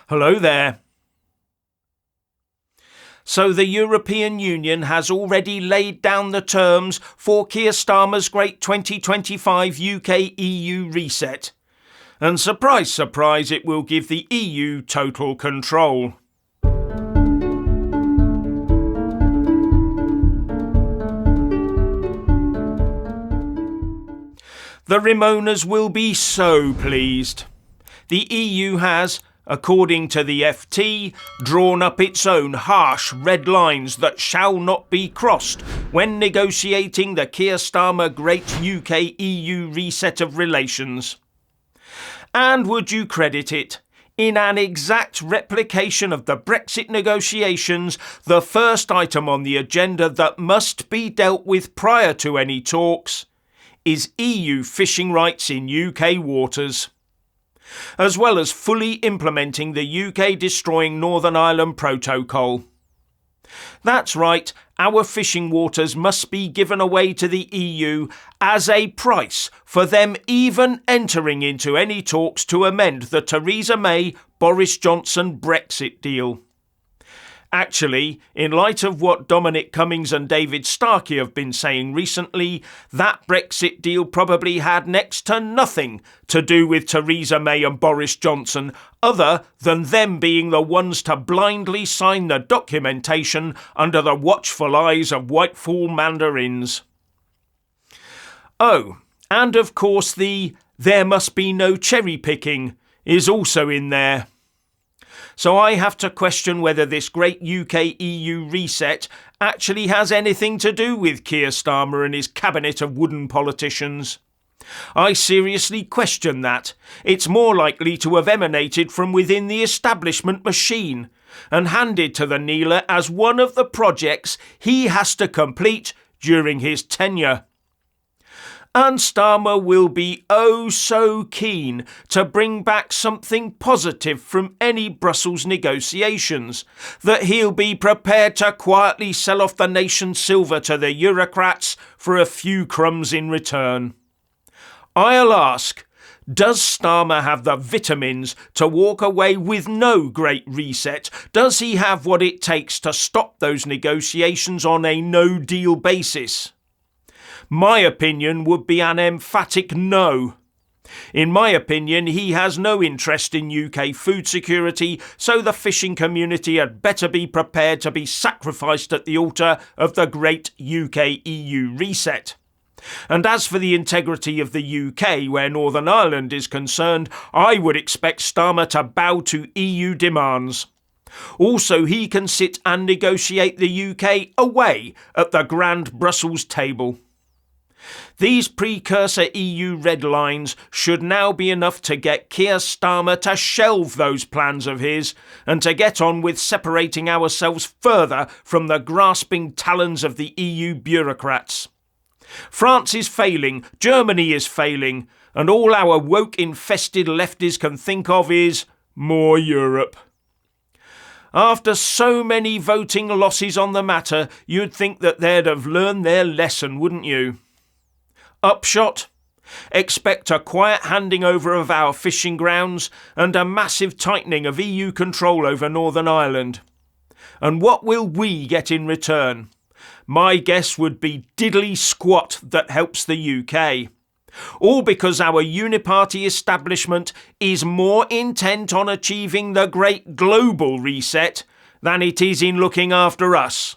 Hello there. So the European Union has already laid down the terms for Keir Starmer's great 2025 UK-EU reset. And surprise, surprise, it will give the EU total control. The Remoaners will be so pleased. The EU has, according to the FT, drawn up its own harsh red lines that shall not be crossed when negotiating the Keir Starmer great UK-EU reset of relations. And would you credit it? In an exact replication of the Brexit negotiations, the first item on the agenda that must be dealt with prior to any talks is EU fishing rights in UK waters, as well as fully implementing the UK Destroying Northern Ireland Protocol. That's right, our fishing waters must be given away to the EU as a price for them even entering into any talks to amend the Theresa May-Boris Johnson Brexit deal. Actually, in light of what Dominic Cummings and David Starkey have been saying recently, that Brexit deal probably had next to nothing to do with Theresa May and Boris Johnson, other than them being the ones to blindly sign the documentation under the watchful eyes of Whitefall mandarins. Oh, and of course the "there must be no cherry picking" is also in there. So I have to question whether this great UK-EU reset actually has anything to do with Keir Starmer and his cabinet of wooden politicians. I seriously question that. It's more likely to have emanated from within the establishment machine and handed to the kneeler as one of the projects he has to complete during his tenure. And Starmer will be oh so keen to bring back something positive from any Brussels negotiations, that he'll be prepared to quietly sell off the nation's silver to the Eurocrats for a few crumbs in return. I'll ask, does Starmer have the vitamins to walk away with no great reset? Does he have what it takes to stop those negotiations on a no-deal basis? My opinion would be an emphatic no. In my opinion, he has no interest in UK food security, so the fishing community had better be prepared to be sacrificed at the altar of the great UK-EU reset. And as for the integrity of the UK where Northern Ireland is concerned, I would expect Starmer to bow to EU demands. Also, he can sit and negotiate the UK away at the Grand Brussels table. These precursor EU red lines should now be enough to get Keir Starmer to shelve those plans of his and to get on with separating ourselves further from the grasping talons of the EU bureaucrats. France is failing, Germany is failing, and all our woke-infested lefties can think of is more Europe. After so many voting losses on the matter, you'd think that they'd have learned their lesson, wouldn't you? Upshot: expect a quiet handing over of our fishing grounds and a massive tightening of EU control over Northern Ireland. And what will we get in return? My guess would be diddly squat that helps the UK. All because our uniparty establishment is more intent on achieving the great global reset than it is in looking after us.